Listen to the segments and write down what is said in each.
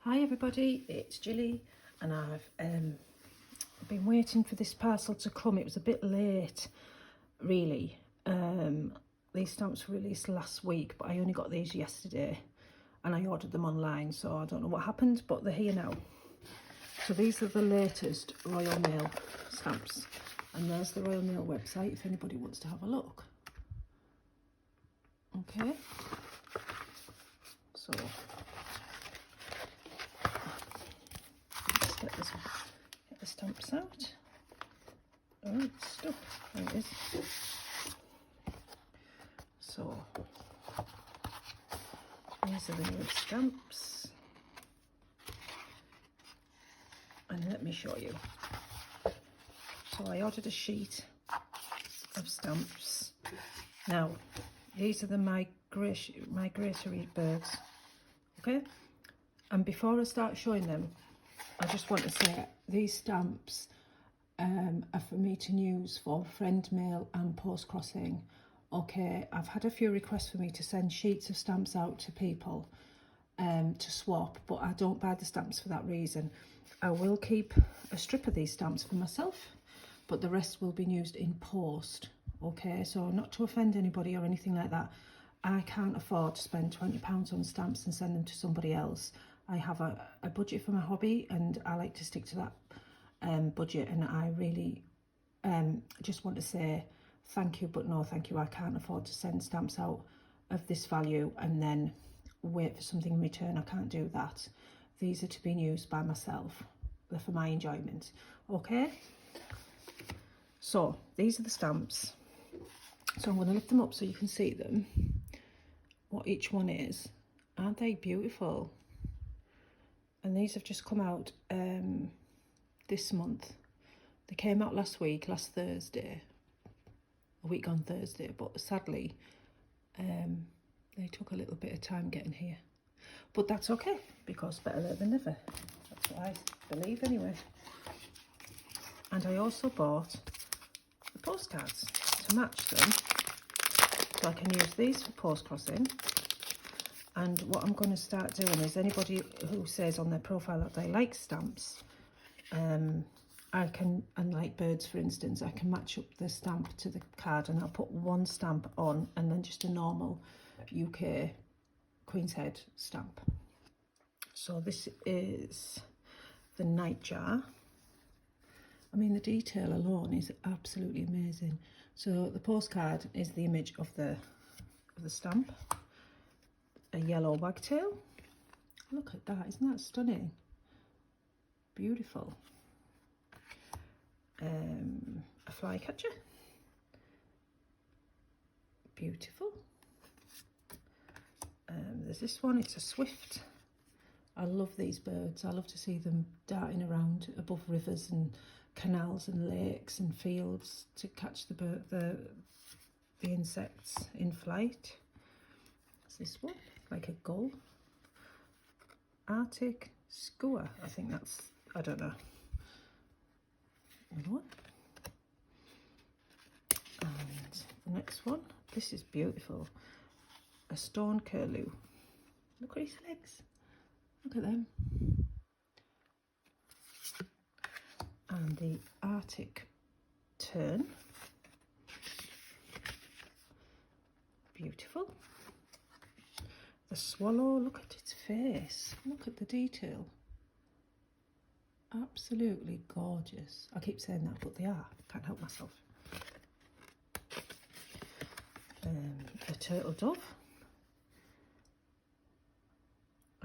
Hi everybody, it's Gilly and I've been waiting for this parcel to come. It was a bit late really. These stamps were released last week, but I only got these yesterday and I ordered them online, so I don't know what happened, but they're here now. So these are the latest Royal Mail stamps, and there's the Royal Mail website if anybody wants to have a look. Okay, so let's get the stamps out. Oh, it's stuck. There it is. So these are the new stamps, and let me show you. So I ordered a sheet of stamps. Now these are the migratory birds, okay? And before I start showing them, I just want to say these stamps are for me to use for friend mail and postcrossing. Okay, I've had a few requests for me to send sheets of stamps out to people to swap, but I don't buy the stamps for that reason. I will keep a strip of these stamps for myself, but the rest will be used in post. Okay, so not to offend anybody or anything like that, I can't afford to spend £20 on stamps and send them to somebody else. I have a budget for my hobby and I like to stick to that budget, and I really just want to say thank you, but no thank you. I can't afford to send stamps out of this value and then wait for something in return. I can't do that. These are to be used by myself. They're for my enjoyment. Okay, so these are the stamps. So I'm going to lift them up so you can see them, what each one is. Aren't they beautiful? And these have just come out this month. They came out last Thursday, a week on Thursday, but sadly they took a little bit of time getting here. But that's okay, because better late than never. That's what I believe anyway. And I also bought the postcards to match them, so I can use these for postcrossing. And what I'm going to start doing is, anybody who says on their profile that they like stamps, I can, and like birds for instance, I can match up the stamp to the card, and I'll put one stamp on and then just a normal UK Queen's Head stamp. So this is the nightjar. I mean, the detail alone is absolutely amazing. So the postcard is the image of the stamp. A yellow wagtail. Look at that, isn't that stunning? Beautiful. A flycatcher. Beautiful. There's this one, it's a swift. I love these birds. I love to see them darting around above rivers and canals and lakes and fields to catch the insects in flight. What's this one? Like a gull. Arctic skua, I think that's, I don't know. Another one. And the next one, this is beautiful. A stone curlew. Look at his legs. Look at them. And the Arctic tern. Beautiful. The swallow, look at its face. Look at the detail. Absolutely gorgeous. I keep saying that, but they are. Can't help myself. A turtle dove.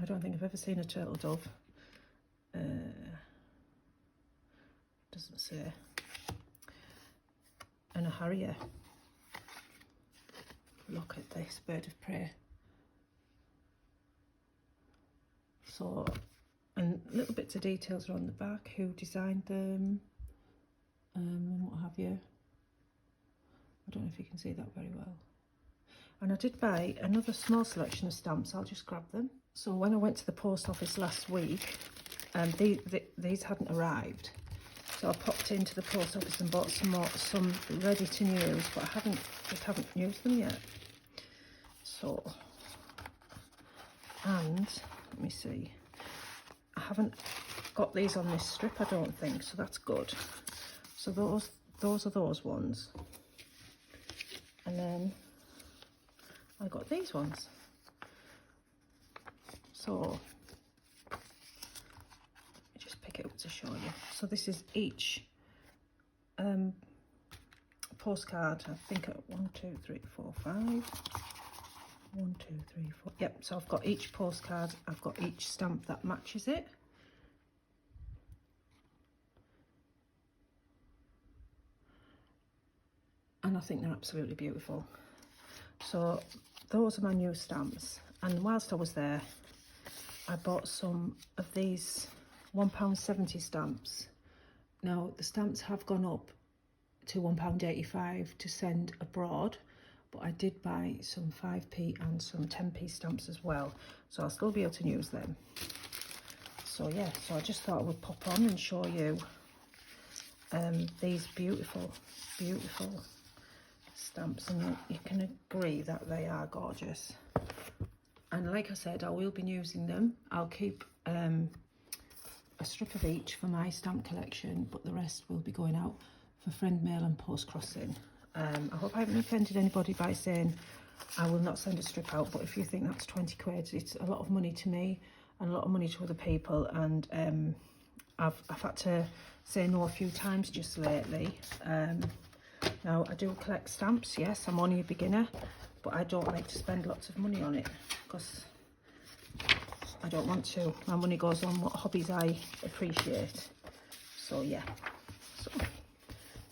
I don't think I've ever seen a turtle dove. Doesn't say. And a harrier. Look at this bird of prey. So, and little bits of details are on the back, who designed them, and what have you. I don't know if you can see that very well. And I did buy another small selection of stamps. I'll just grab them. So when I went to the post office last week, these hadn't arrived. So I popped into the post office and bought some ready to use, but I just haven't used them yet. So, and let me see. haven't got these on this strip, I don't think, so that's good. So those are those ones. And then I got these ones. So let me just pick it up to show you. So this is each postcard. I think 1, 2, 3, 4, 5. 1, 2, 3, 4. Yep, so I've got each postcard, I've got each stamp that matches it. And I think they're absolutely beautiful. So those are my new stamps. And whilst I was there, I bought some of these £1.70 stamps. Now the stamps have gone up to £1.85 to send abroad, but I did buy some 5p and some 10p stamps as well, so I'll still be able to use them. So yeah, so I just thought I would pop on and show you these beautiful stamps, and you can agree that they are gorgeous. And like I said, I will be using them. I'll keep a strip of each for my stamp collection, but the rest will be going out for friend mail and post crossing. I hope I haven't offended anybody by saying I will not send a strip out, but if you think that's 20 quid, it's a lot of money to me and a lot of money to other people, and I've had to say no a few times just lately. Now I do collect stamps, yes, I'm only a beginner, but I don't like to spend lots of money on it because I don't want to. My money goes on what hobbies I appreciate. So yeah, so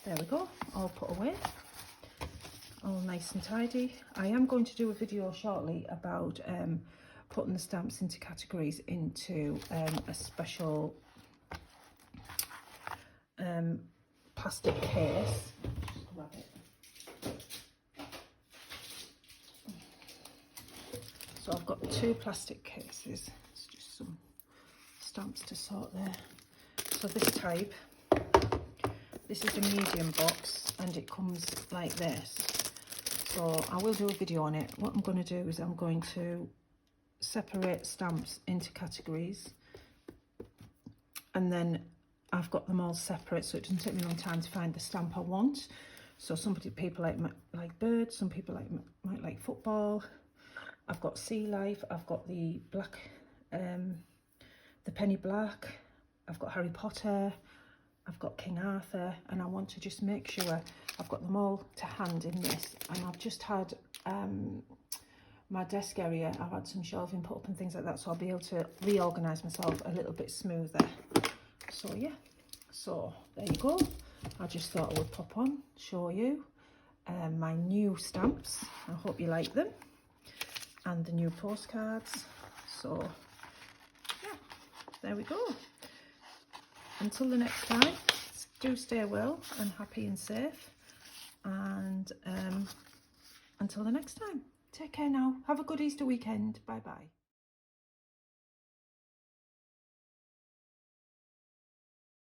there we go, all put away, all nice and tidy. I am going to do a video shortly about putting the stamps into categories into a special plastic case. Just grab it. So I've got 2 plastic cases. It's just some stamps to sort there. So this type, this is a medium box and it comes like this. So I will do a video on it. What I'm going to do is I'm going to separate stamps into categories, and then I've got them all separate so it doesn't take me a long time to find the stamp I want. So people like birds, some people might like football. I've got sea life, I've got the black, the penny black, I've got Harry Potter, I've got King Arthur, and I want to just make sure I've got them all to hand in this. And I've just had my desk area, I've had some shelving put up and things like that, so I'll be able to reorganise myself a little bit smoother. So yeah, so there you go. I just thought I would pop on, show you my new stamps. I hope you like them, and the new postcards. So yeah, there we go. Until the next time, do stay well and happy and safe, and until the next time, take care now. Have a good Easter weekend. Bye bye.